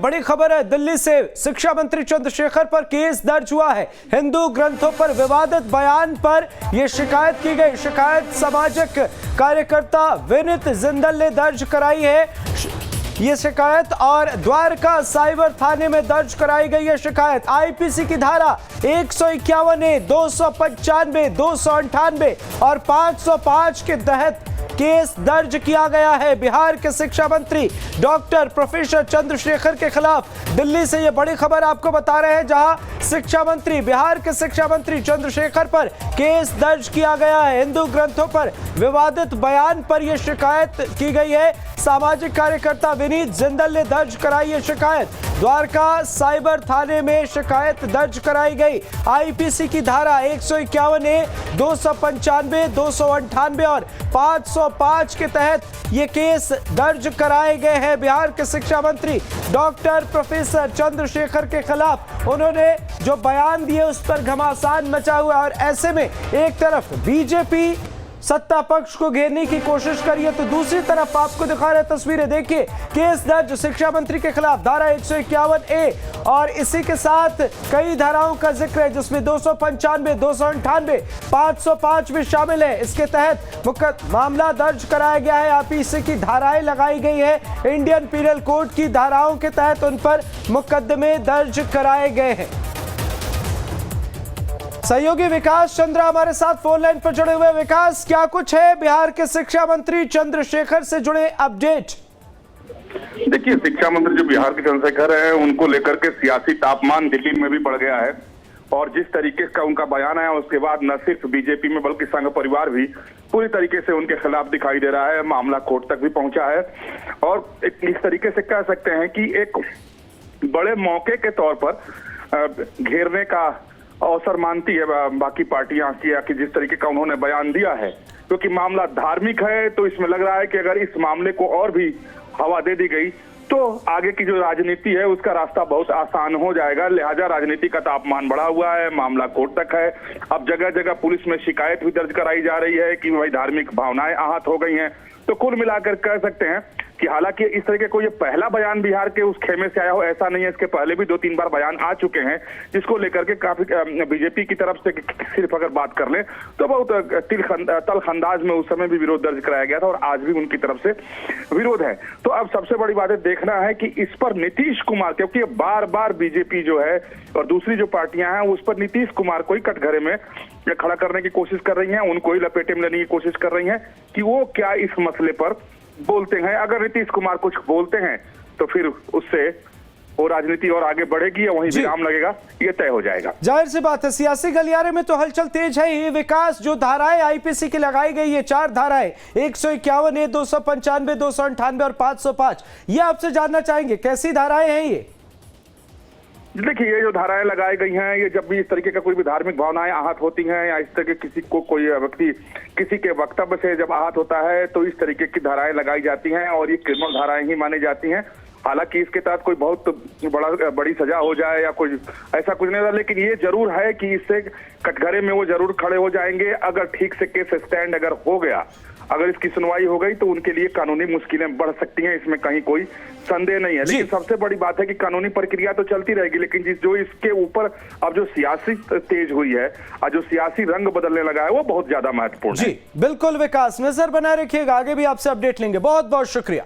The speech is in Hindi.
बड़ी खबर है दिल्ली से। शिक्षा मंत्री चंद्रशेखर पर केस दर्ज हुआ है। हिंदू ग्रंथों पर विवादित बयान पर यह शिकायत की गई। शिकायत सामाजिक कार्यकर्ता विनीत जिंदल ने दर्ज कराई है। ये शिकायत और द्वारका साइबर थाने में दर्ज कराई गई है शिकायत। आईपीसी की धारा 151A, 295, 298 और 505 के तहत केस दर्ज किया गया है। बिहार के शिक्षा मंत्री डॉक्टर प्रोफेसर चंद्रशेखर के खिलाफ दिल्ली से यह बड़ी खबर आपको बता रहे हैं, जहां बिहार के शिक्षा मंत्री चंद्रशेखर पर केस दर्ज किया गया है। हिंदू ग्रंथों पर विवादित बयान पर यह शिकायत की गई है। सामाजिक कार्यकर्ता विनीत जिंदल ने दर्ज कराई है शिकायत। द्वारका साइबर थाने में शिकायत दर्ज कराई गई। आईपीसी की धारा 151A, 295, 298 और 505 के तहत ये केस दर्ज कराए गए हैं। बिहार के शिक्षा मंत्री डॉक्टर प्रोफेसर चंद्रशेखर के खिलाफ उन्होंने जो बयान दिए उस पर घमासान मचा हुआ है। और ऐसे में एक तरफ बीजेपी सत्ता पक्ष को घेरने की कोशिश करी है, तो दूसरी तरफ आपको दिखा रहे तस्वीरें देखिए। केस दर्ज शिक्षा मंत्री के खिलाफ धारा 151A और इसी के साथ कई धाराओं का जिक्र है, जिसमें 295, 298, 505 भी शामिल है। इसके तहत मामला दर्ज कराया गया है। आईपीसी की धाराएं लगाई गई है। इंडियन पीनल कोड की धाराओं के तहत उन पर मुकदमे दर्ज कराए गए हैं। सहयोगी विकास चंद्रा हमारे साथ फोन लाइन पर जुड़े हुए। विकास, क्या कुछ है बिहार के शिक्षा मंत्री चंद्रशेखर से जुड़े अपडेट? देखिए, शिक्षा मंत्री जो बिहार के चंद्रशेखर हैं, उनको लेकर के सियासी तापमान दिल्ली में भी बढ़ गया है। और जिस तरीके का उनका बयान आया उसके बाद न सिर्फ बीजेपी में बल्कि संघ परिवार भी पूरी तरीके से उनके खिलाफ दिखाई दे रहा है। मामला कोर्ट तक भी पहुंचा है और इस तरीके से कह सकते हैं कि एक बड़े मौके के तौर पर घेरने का अवसर मानती है बाकी पार्टियां कि जिस तरीके का उन्होंने बयान दिया है, क्योंकि मामला धार्मिक है। तो इसमें लग रहा है कि अगर इस मामले को और भी हवा दे दी गई तो आगे की जो राजनीति है उसका रास्ता बहुत आसान हो जाएगा। लिहाजा राजनीति का तापमान बढ़ा हुआ है। मामला कोर्ट तक है। अब जगह जगह पुलिस में शिकायत भी दर्ज कराई जा रही है कि भाई धार्मिक भावनाएं आहत हो गई हैं। तो कुल मिलाकर कह सकते हैं कि हालांकि इस तरीके को ये पहला बयान बिहार के उस खेमे से आया हो ऐसा नहीं है। इसके पहले भी 2-3 बार बयान आ चुके हैं, जिसको लेकर के काफी बीजेपी की तरफ से सिर्फ अगर बात कर ले तो बहुत तलखंदाज में उस समय भी विरोध दर्ज कराया गया था और आज भी उनकी तरफ से विरोध है। तो अब सबसे बड़ी बात है देखना है कि इस पर नीतीश कुमार, क्योंकि बार बार बीजेपी जो है और दूसरी जो पार्टियां हैं उस पर नीतीश कुमार को ही कटघरे में खड़ा करने की कोशिश कर रही हैं, उनको ही लपेटे में लेने की कोशिश कर रही हैं कि वो क्या इस मसले पर बोलते हैं। अगर नीतीश कुमार कुछ बोलते हैं तो फिर उससे वो राजनीति और आगे बढ़ेगी या वहीं विराम लगेगा, ये तय हो जाएगा। जाहिर सी बात है, सियासी गलियारे में तो हलचल तेज है ही। विकास, जो धाराएं आईपीसी की लगाई गई है, 4 धाराएं 151A, 295, 298 और 505, ये आपसे जानना चाहेंगे कैसी धाराएं हैं ये? देखिए, ये जो धाराएं लगाई गई हैं, ये जब भी इस तरीके का कोई भी धार्मिक भावनाएं आहत होती हैं या इस तरह के किसी को कोई व्यक्ति किसी के वक्तव्य से जब आहत होता है तो इस तरीके की धाराएं लगाई जाती हैं और ये क्रिमिनल धाराएं ही मानी जाती हैं। हालांकि इसके तहत कोई बहुत बड़ी सजा हो जाए या कोई ऐसा कुछ नहीं होता, लेकिन ये जरूर है कि इससे कटघरे में वो जरूर खड़े हो जाएंगे। अगर ठीक से केस स्टैंड अगर हो गया, अगर इसकी सुनवाई हो गई तो उनके लिए कानूनी मुश्किलें बढ़ सकती हैं, इसमें कहीं कोई संदेह नहीं है। लेकिन सबसे बड़ी बात है कि कानूनी प्रक्रिया तो चलती रहेगी, लेकिन जो इसके ऊपर अब जो सियासी तेज हुई है और जो सियासी रंग बदलने लगा है वो बहुत ज्यादा महत्वपूर्ण है। जी बिल्कुल विकास, नजर बनाए रखिएगा, आगे भी आपसे अपडेट लेंगे। बहुत बहुत शुक्रिया।